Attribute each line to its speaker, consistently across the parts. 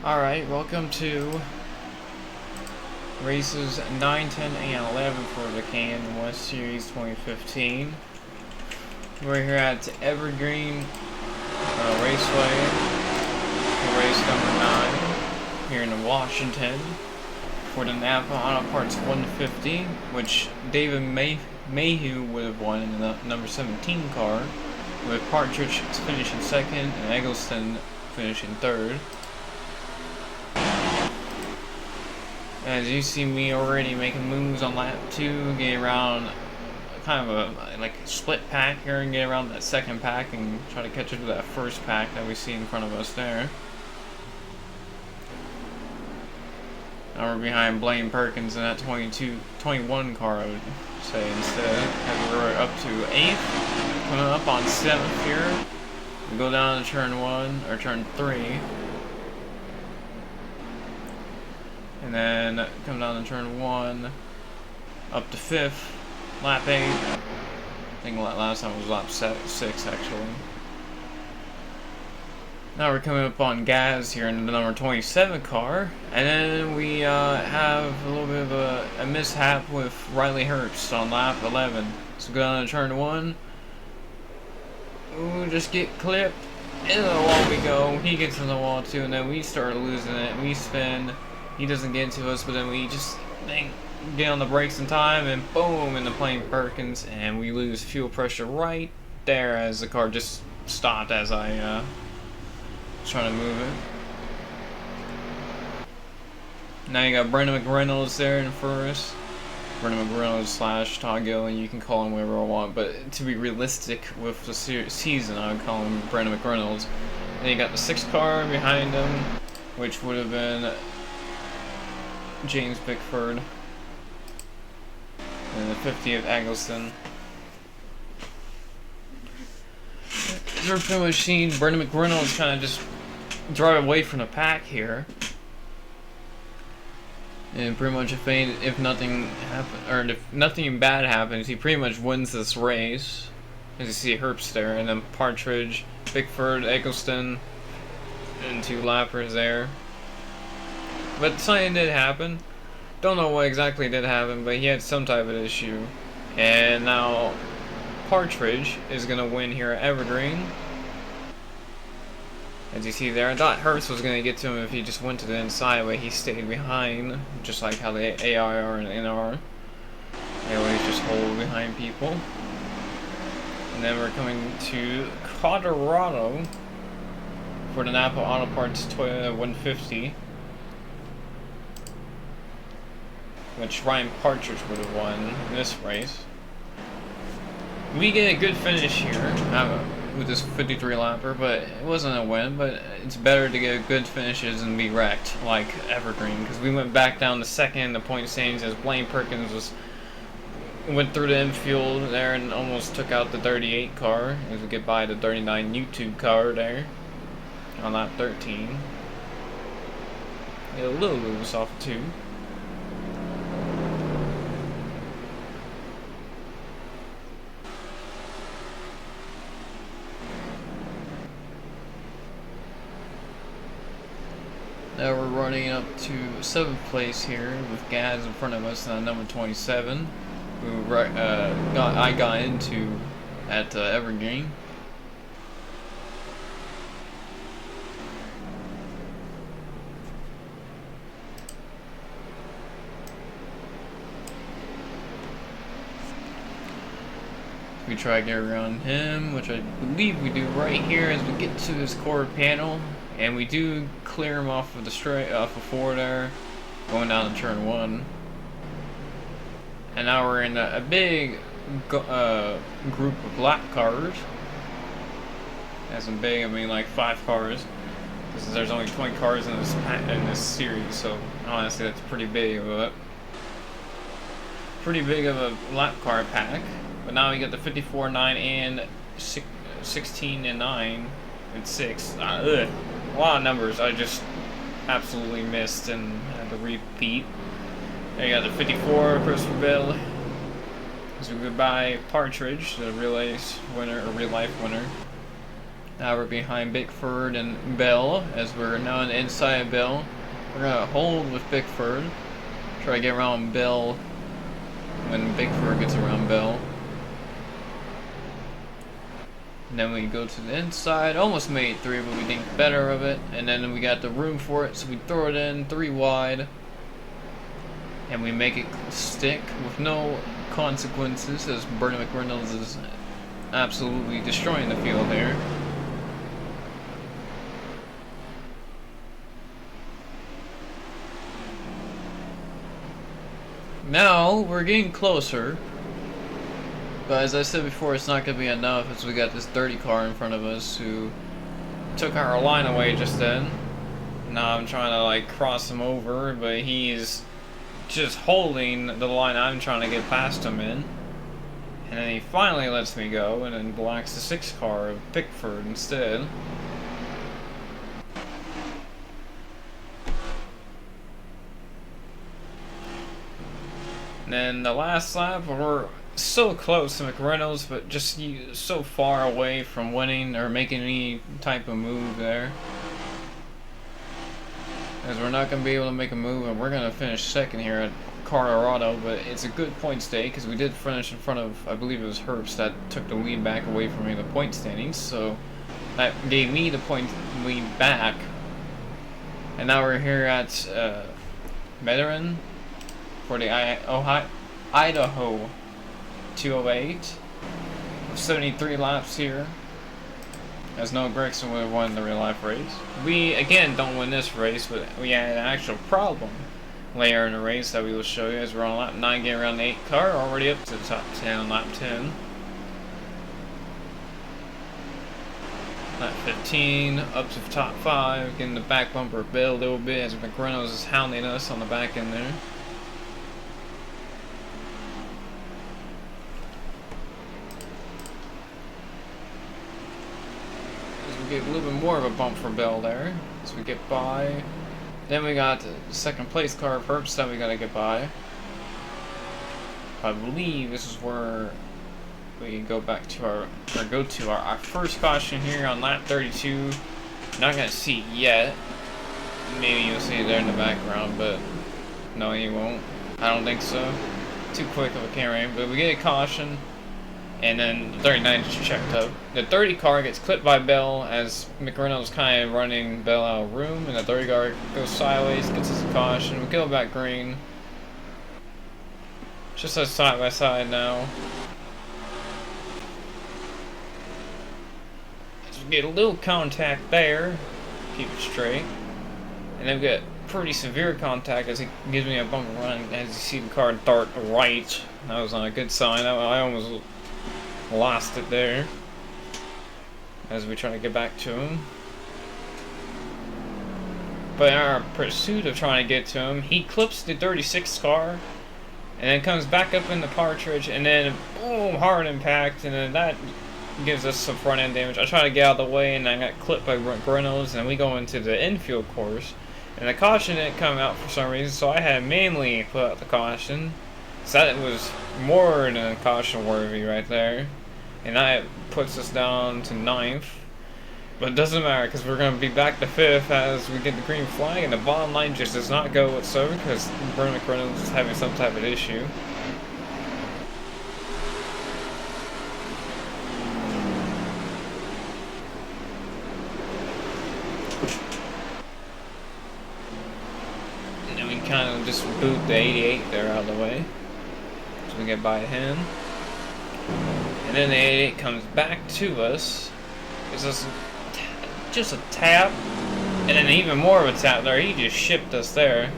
Speaker 1: Alright, welcome to races 9, 10, and 11 for the Can West Series 2015. We're here at Evergreen Raceway for race number 9 here in Washington for the Napa Auto Parts 150, which David Mayhew would have won in the number 17 car, with Partridge finishing second and Eggleston finishing third. As you see me already making moves on lap 2, getting around kind of a split pack here and get around that second pack and try to catch up to that first pack that we see in front of us there. Now we're behind Blaine Perkins in that 21 car, I would say, instead. As we're up to 8th, coming up on 7th here. We go down to turn 1, or turn 3. And then come down to turn 1, up to 5th, lap 8. I think last time was lap 6 actually. Now we're coming up on Gaz here in the number 27 car, and then we have a little bit of a mishap with Riley Herbst on lap 11. So go down to turn 1. Ooh, just get clipped. Into the wall we go. He gets in the wall too, and then we start losing it. We spin. He doesn't get into us, but then we just get on the brakes in time, and boom, into Blaine Perkins, and we lose fuel pressure right there as the car just stopped as I was trying to move it. Now you got Brendan McReynolds there in first. Brendan McReynolds slash Todd Gillen, you can call him whatever I want, but to be realistic with the season, I would call him Brendan McReynolds. Then you got the 6th car behind him, which would have been James Bickford, and the 50th Eggleston. We're pretty much seeing Brendan McReynolds kind of just drive away from the pack here, and pretty much if nothing happens, or if nothing bad happens, he pretty much wins this race. As you see Herbst there, and then Partridge, Bickford, Eggleston, and 2 lappers there. But something did happen. Don't know what exactly did happen, but he had some type of issue. And now Partridge is going to win here at Evergreen. As you see there, I thought Herbst was going to get to him if he just went to the inside, but he stayed behind, just like how the AIR and NR. They always just hold behind people. And then we're coming to Colorado for the Napa Auto Parts 150. Which Ryan Partridge would have won this race. We get a good finish here with this 53 lapper, but it wasn't a win. But it's better to get good finishes and be wrecked like Evergreen, because we went back down to second in the point standings as Blaine Perkins went through the infield there and almost took out the 38 car as we get by the 39 YouTube car there on lap 13. Get a little loose off of 2. Now we're running up to 7th place here with Gaz in front of us on number 27, who I got into at Evergreen. We try to get around him, which I believe we do right here as we get to his core panel. And we do clear him off of the off of 4 there, going down to turn 1. And now we're in a big group of lap cars. As in big, I mean like 5 cars, because there's only 20 cars in this series. So honestly, that's pretty big of a lap car pack. But now we got the 54, 9, and 16 and 9 and 6. A lot of numbers I just absolutely missed and had to repeat. There you got the 54, Christopher Bell. So goodbye Partridge, the real life winner. Now we're behind Bickford and Bell, as we're now on the inside of Bell. We're gonna hold with Bickford. Try to get around Bell when Bickford gets around Bell. And then we go to the inside, almost made 3, but we think better of it. And then we got the room for it, so we throw it in 3 wide. And we make it stick with no consequences, as Bernie McReynolds is absolutely destroying the field there. Now we're getting closer. But as I said before, it's not going to be enough, as we got this dirty car in front of us who took our line away just then. Now I'm trying to like cross him over, but he's just holding the line I'm trying to get past him in. And then he finally lets me go and then blocks the 6 car of Pickford instead. And then the last lap, we're so close to McReynolds, but just so far away from winning or making any type of move there. As we're not going to be able to make a move, and we're going to finish second here at Colorado, but it's a good points day because we did finish in front of, I believe it was Herbst that took the lead back away from me in the point standings, so that gave me the point lead back. And now we're here at Medellin for the Idaho 208. 73 laps here, as Noah Gregson would have won the real life race. We again don't win this race, but we had an actual problem later in the race that we will show you as we're on lap 9 getting around the 8 car, already up to the top 10 on lap 10. Lap 15 up to the top 5, getting the back bumper bit a little bit as McReynolds is hounding us on the back end there. Get a little bit more of a bump for Bell there as we get by. Then we got the second place car of Herbst that we gotta get by. I believe this is where we go back to our first caution here on lap 32. Not gonna see it yet. Maybe you'll see it there in the background, but no, you won't. I don't think so. Too quick of a camera aim, but we get a caution. And then the 39 is checked up. The 30 car gets clipped by Bell as McReynolds kind of running Bell out of room, and the 30 car goes sideways, gets us a caution. We go back green. Just a side by side now. So we get a little contact there. Keep it straight. And then we get pretty severe contact as he gives me a bumper run. As you see the car dart right. That was not a good sign. I almost lost it there as we try to get back to him. But in our pursuit of trying to get to him, he clips the 36 car and then comes back up in the partridge, and then boom, hard impact, and then that gives us some front end damage. I try to get out of the way and I got clipped by Reynolds, and we go into the infield course, and the caution didn't come out for some reason, so I had mainly put out the caution. So that was more than caution worthy right there. And that puts us down to 9th. But it doesn't matter because we're going to be back to 5th as we get the green flag. And the bottom line just does not go whatsoever because Bernie McReynolds is having some type of issue. And then we kind of just boot the 88 there out of the way. We get by him, and then the 88 comes back to us. It's just a tap, and then even more of a tap there. He just shipped us there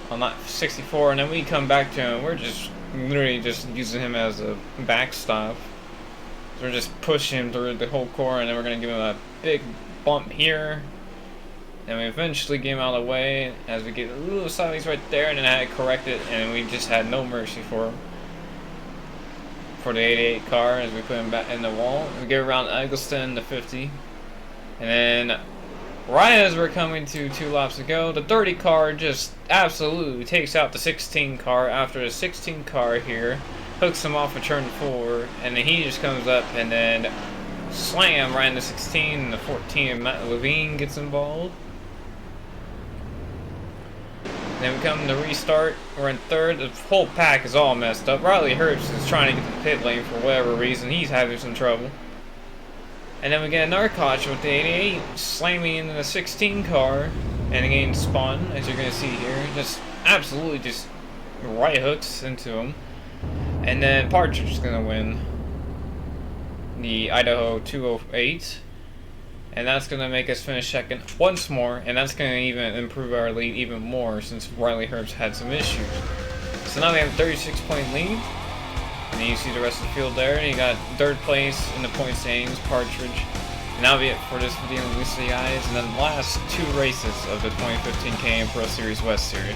Speaker 1: on lap 64, and then we come back to him. We're just literally just using him as a backstop. So we're just pushing him through the whole core, and then we're gonna give him a big bump here. And we eventually get him out of the way as we get a little sideways right there, and then I had to correct it, and we just had no mercy for him. For the 88 car as we put him back in the wall. We get around Eggleston, the 50. And then right as we're coming to 2 laps to go, the 30 car just absolutely takes out the 16 car after the 16 car here hooks him off a turn 4, and then he just comes up and then Slam right into 16, and the 14, Matt Levine gets involved. Then we come to restart. We're in third. The whole pack is all messed up. Riley Herbst is trying to get the pit lane for whatever reason. He's having some trouble. And then we get another caution with the 88 slamming into the 16 car and getting spun, as you're going to see here. Just absolutely just right hooks into him. And then Partridge is going to win the Idaho 208. And that's going to make us finish second once more, and that's going to even improve our lead even more since Riley Herbst had some issues. So now we have a 36-point lead, and then you see the rest of the field there. You got third place in the point standings, Partridge. And that'll be it for this video, guys, and then the last two races of the 2015 KM Pro Series West Series.